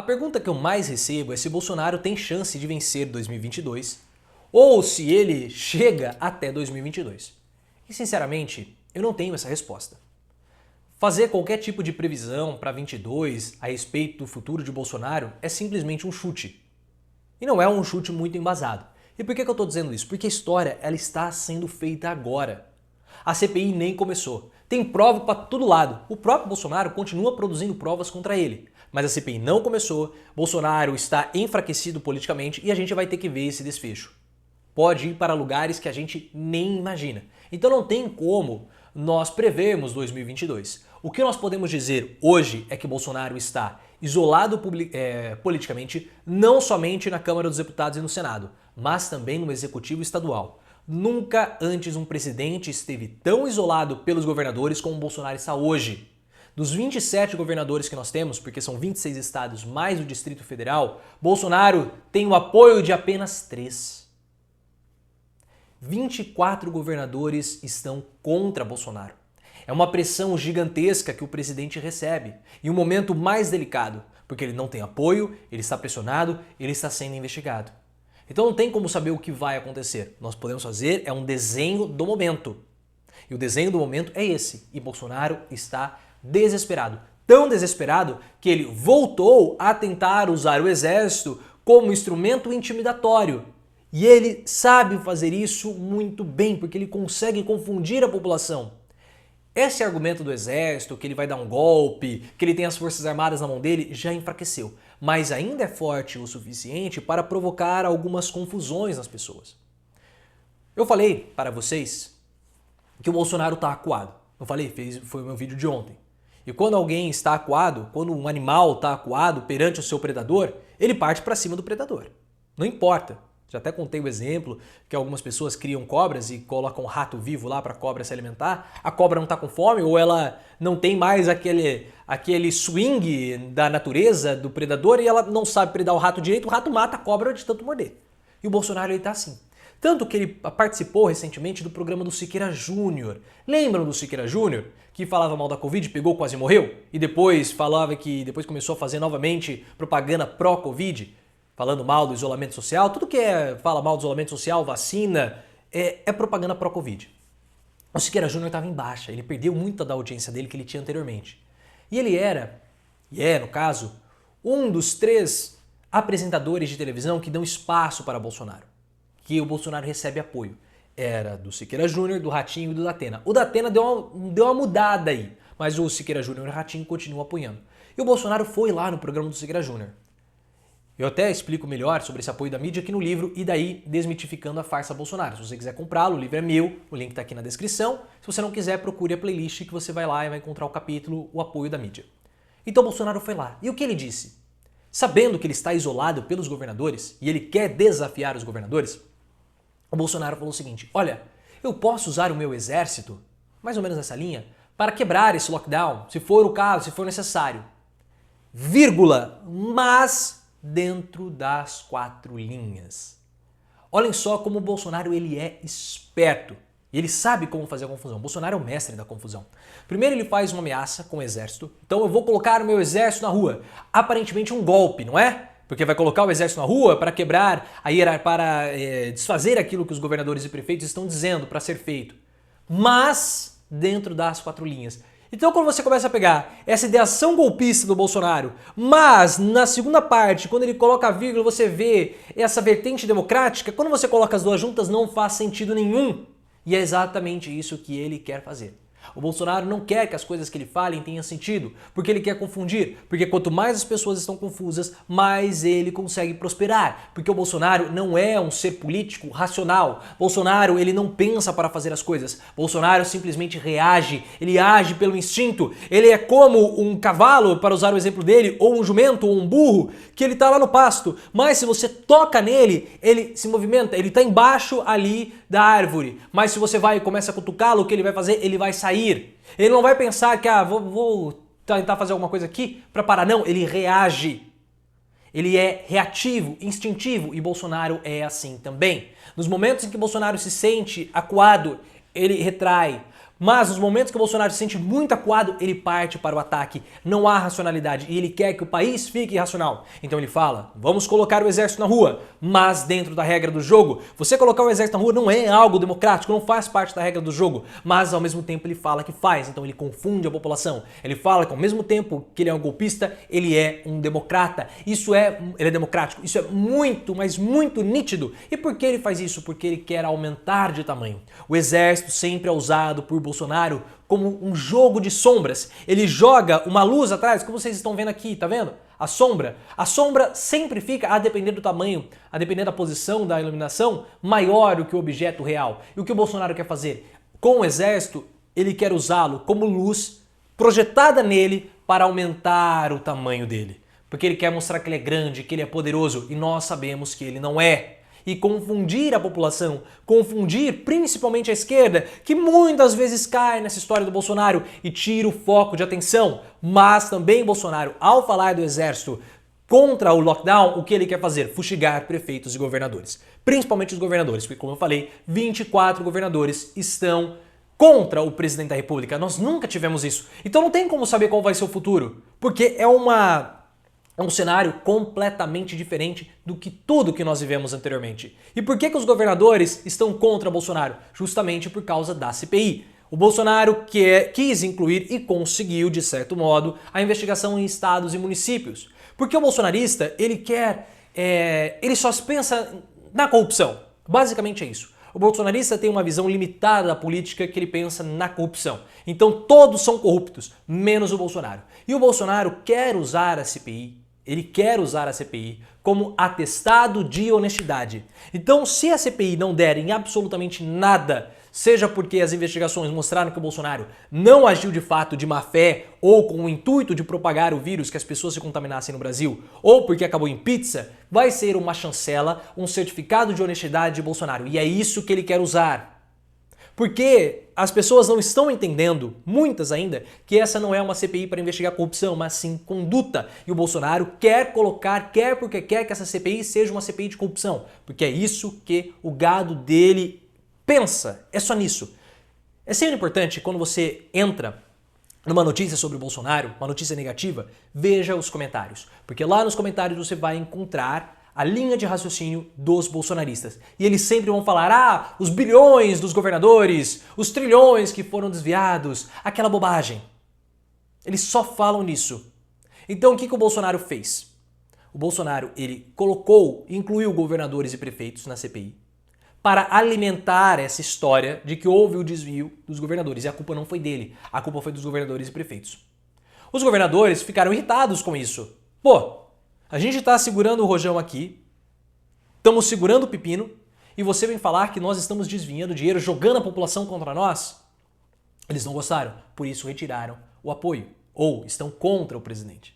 A pergunta que eu mais recebo é se Bolsonaro tem chance de vencer 2022 ou se ele chega até 2022. E sinceramente, eu não tenho essa resposta. Fazer qualquer tipo de previsão para 22 a respeito do futuro de Bolsonaro é simplesmente um chute. E não é um chute muito embasado. E por que eu estou dizendo isso? Porque a história ela está sendo feita agora. A CPI nem começou. Tem prova para todo lado. O próprio Bolsonaro continua produzindo provas contra ele. Mas a CPI não começou, Bolsonaro está enfraquecido politicamente e a gente vai ter que ver esse desfecho. Pode ir para lugares que a gente nem imagina. Então não tem como nós prevermos 2022. O que nós podemos dizer hoje é que Bolsonaro está isolado politicamente, não somente na Câmara dos Deputados e no Senado, mas também no Executivo Estadual. Nunca antes um presidente esteve tão isolado pelos governadores como Bolsonaro está hoje. Dos 27 governadores que nós temos, porque são 26 estados mais o Distrito Federal, Bolsonaro tem o apoio de apenas 3. 24 governadores estão contra Bolsonaro. É uma pressão gigantesca que o presidente recebe. E um momento mais delicado, porque ele não tem apoio, ele está pressionado, ele está sendo investigado. Então não tem como saber o que vai acontecer. Nós podemos fazer um desenho do momento. E o desenho do momento é esse. E Bolsonaro está desesperado. Tão desesperado que ele voltou a tentar usar o exército como instrumento intimidatório. E ele sabe fazer isso muito bem, porque ele consegue confundir a população. Esse argumento do exército, que ele vai dar um golpe, que ele tem as forças armadas na mão dele, já enfraqueceu. Mas ainda é forte o suficiente para provocar algumas confusões nas pessoas. Eu falei para vocês que o Bolsonaro está acuado. Eu falei, foi o meu vídeo de ontem. E quando alguém está acuado, quando um animal está acuado perante o seu predador, ele parte para cima do predador. Não importa. Já até contei o exemplo que algumas pessoas criam cobras e colocam um rato vivo lá para a cobra se alimentar. A cobra não está com fome ou ela não tem mais aquele swing da natureza do predador e ela não sabe predar o rato direito, o rato mata a cobra de tanto morder. E o Bolsonaro está assim. Tanto que ele participou recentemente do programa do Siqueira Júnior. Lembram do Siqueira Júnior? Que falava mal da Covid, pegou, quase morreu? E depois falava que depois começou a fazer novamente propaganda pró-Covid? Falando mal do isolamento social, tudo que fala mal do isolamento social, vacina, é propaganda pró-Covid. O Siqueira Júnior estava em baixa, ele perdeu muita da audiência dele que ele tinha anteriormente. E ele no caso, um dos 3 apresentadores de televisão que dão espaço para Bolsonaro, que o Bolsonaro recebe apoio. Era do Siqueira Júnior, do Ratinho e do Datena. O Datena deu uma mudada aí, mas o Siqueira Júnior e o Ratinho continuam apoiando. E o Bolsonaro foi lá no programa do Siqueira Júnior. Eu até explico melhor sobre esse apoio da mídia aqui no livro E daí Desmitificando a Farsa Bolsonaro. Se você quiser comprá-lo, o livro é meu, o link está aqui na descrição. Se você não quiser, procure a playlist que você vai lá e vai encontrar o capítulo O Apoio da Mídia. Então Bolsonaro foi lá. E o que ele disse? Sabendo que ele está isolado pelos governadores e ele quer desafiar os governadores, o Bolsonaro falou o seguinte: olha, eu posso usar o meu exército, mais ou menos nessa linha, para quebrar esse lockdown, se for o caso, se for necessário. Vírgula, mas dentro das 4 linhas. Olhem só como o Bolsonaro ele é esperto. E ele sabe como fazer a confusão. O Bolsonaro é o mestre da confusão. Primeiro ele faz uma ameaça com o exército. Então eu vou colocar o meu exército na rua. Aparentemente um golpe, não é? Porque vai colocar o exército na rua para quebrar, para desfazer aquilo que os governadores e prefeitos estão dizendo para ser feito. Mas dentro das 4 linhas. Então quando você começa a pegar essa ideação golpista do Bolsonaro, mas na segunda parte, quando ele coloca a vírgula, você vê essa vertente democrática, quando você coloca as duas juntas não faz sentido nenhum. E é exatamente isso que ele quer fazer. O Bolsonaro não quer que as coisas que ele fale tenham sentido, porque ele quer confundir, porque quanto mais as pessoas estão confusas, mais ele consegue prosperar, porque o Bolsonaro não é um ser político racional. Bolsonaro, ele não pensa para fazer as coisas. Bolsonaro simplesmente reage, ele age pelo instinto. Ele é como um cavalo, para usar o exemplo dele, ou um jumento, ou um burro, que ele está lá no pasto, mas se você toca nele, ele se movimenta, ele está embaixo ali da árvore, mas se você vai e começa a cutucá-lo, o que ele vai fazer? Ele vai sair. Ele não vai pensar que vou tentar fazer alguma coisa aqui para parar. Não, ele reage. Ele é reativo, instintivo e Bolsonaro é assim também. Nos momentos em que Bolsonaro se sente acuado, ele retrai. Mas nos momentos que o Bolsonaro se sente muito acuado, ele parte para o ataque. Não há racionalidade e ele quer que o país fique irracional. Então ele fala, vamos colocar o exército na rua, mas dentro da regra do jogo. Você colocar o exército na rua não é algo democrático, não faz parte da regra do jogo. Mas ao mesmo tempo ele fala que faz, então ele confunde a população. Ele fala que ao mesmo tempo que ele é um golpista, ele é um democrata. Ele é democrático. Isso é muito, mas muito nítido. E por que ele faz isso? Porque ele quer aumentar de tamanho. O exército sempre é usado por Bolsonaro como um jogo de sombras. Ele joga uma luz atrás, como vocês estão vendo aqui, tá vendo? A sombra. A sombra sempre fica, a depender do tamanho, a depender da posição da iluminação, maior do que o objeto real. E o que o Bolsonaro quer fazer? Com o exército, ele quer usá-lo como luz projetada nele para aumentar o tamanho dele. Porque ele quer mostrar que ele é grande, que ele é poderoso, e nós sabemos que ele não é. E confundir a população, confundir principalmente a esquerda, que muitas vezes cai nessa história do Bolsonaro e tira o foco de atenção. Mas também Bolsonaro, ao falar do exército contra o lockdown, o que ele quer fazer? Fustigar prefeitos e governadores. Principalmente os governadores, porque como eu falei, 24 governadores estão contra o presidente da República. Nós nunca tivemos isso. Então não tem como saber qual vai ser o futuro, porque é um cenário completamente diferente do que tudo que nós vivemos anteriormente. E por que os governadores estão contra Bolsonaro? Justamente por causa da CPI. O Bolsonaro quis incluir e conseguiu, de certo modo, a investigação em estados e municípios. Porque o bolsonarista, ele só pensa na corrupção. Basicamente é isso. O bolsonarista tem uma visão limitada da política que ele pensa na corrupção. Então todos são corruptos, menos o Bolsonaro. E o Bolsonaro quer usar a CPI. Ele quer usar a CPI como atestado de honestidade. Então, se a CPI não der em absolutamente nada, seja porque as investigações mostraram que o Bolsonaro não agiu de fato de má fé ou com o intuito de propagar o vírus, que as pessoas se contaminassem no Brasil, ou porque acabou em pizza, vai ser uma chancela, um certificado de honestidade de Bolsonaro. E é isso que ele quer usar. Porque as pessoas não estão entendendo, muitas ainda, que essa não é uma CPI para investigar corrupção, mas sim conduta. E o Bolsonaro quer porque quer que essa CPI seja uma CPI de corrupção. Porque é isso que o gado dele pensa. É só nisso. É sempre importante quando você entra numa notícia sobre o Bolsonaro, uma notícia negativa, veja os comentários. Porque lá nos comentários você vai encontrar a linha de raciocínio dos bolsonaristas. E eles sempre vão falar, os bilhões dos governadores, os trilhões que foram desviados, aquela bobagem. Eles só falam nisso. Então o que o Bolsonaro fez? O Bolsonaro, ele incluiu governadores e prefeitos na CPI para alimentar essa história de que houve o desvio dos governadores. E a culpa não foi dele, a culpa foi dos governadores e prefeitos. Os governadores ficaram irritados com isso. Pô, a gente está segurando o rojão aqui, estamos segurando o pepino e você vem falar que nós estamos desviando dinheiro, jogando a população contra nós? Eles não gostaram, por isso retiraram o apoio ou estão contra o presidente.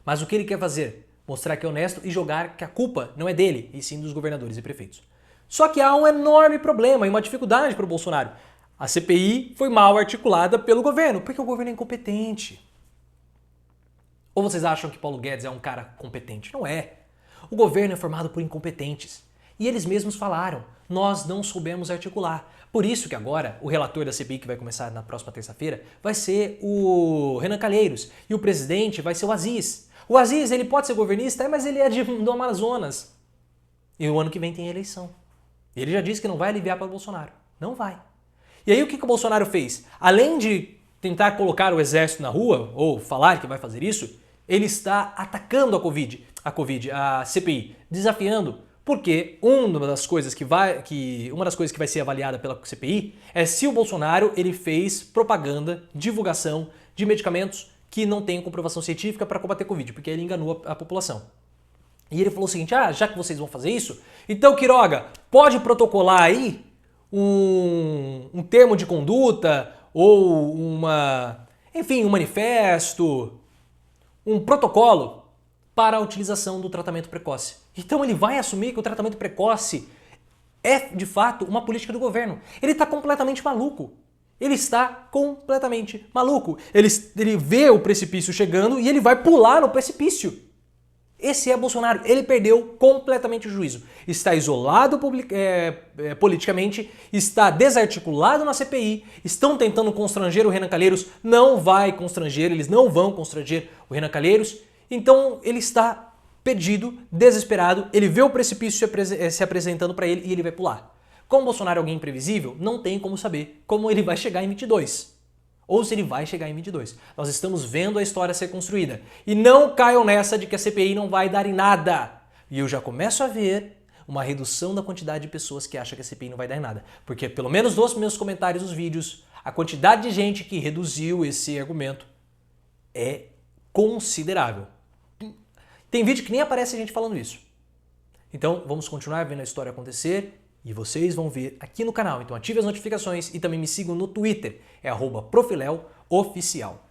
Mas o que ele quer fazer? Mostrar que é honesto e jogar que a culpa não é dele, e sim dos governadores e prefeitos. Só que há um enorme problema e uma dificuldade para o Bolsonaro. A CPI foi mal articulada pelo governo, porque o governo é incompetente. Ou vocês acham que Paulo Guedes é um cara competente? Não é. O governo é formado por incompetentes. E eles mesmos falaram, nós não soubemos articular. Por isso que agora o relator da CPI, que vai começar na próxima terça-feira, vai ser o Renan Calheiros. E o presidente vai ser o Aziz. O Aziz, ele pode ser governista, mas ele é do Amazonas. E o ano que vem tem eleição. Ele já disse que não vai aliviar para o Bolsonaro. Não vai. E aí o que o Bolsonaro fez? Além de tentar colocar o exército na rua, ou falar que vai fazer isso, ele está atacando a CPI, desafiando, porque uma das coisas que vai ser avaliada pela CPI é se o Bolsonaro ele fez propaganda, divulgação de medicamentos que não têm comprovação científica para combater Covid, porque ele enganou a população. E ele falou o seguinte, já que vocês vão fazer isso, então Quiroga, pode protocolar aí um termo de conduta ou um manifesto, um protocolo para a utilização do tratamento precoce. Então ele vai assumir que o tratamento precoce é, de fato, uma política do governo. Ele está completamente maluco. Ele está completamente maluco. Ele vê o precipício chegando e ele vai pular no precipício. Esse é Bolsonaro. Ele perdeu completamente o juízo. Está isolado politicamente, está desarticulado na CPI, estão tentando constranger o Renan Calheiros, não vai constranger, eles não vão constranger o Renan Calheiros. Então ele está perdido, desesperado, ele vê o precipício se apresentando para ele e ele vai pular. Como o Bolsonaro é alguém imprevisível, não tem como saber como ele vai chegar em 22. Ou se ele vai chegar em 22. Nós estamos vendo a história ser construída. E não caiam nessa de que a CPI não vai dar em nada. E eu já começo a ver uma redução da quantidade de pessoas que acham que a CPI não vai dar em nada. Porque pelo menos dos meus comentários dos vídeos, a quantidade de gente que reduziu esse argumento é considerável. Tem vídeo que nem aparece gente falando isso. Então vamos continuar vendo a história acontecer. E vocês vão ver aqui no canal. Então ative as notificações e também me sigam no Twitter. É @profileoficial.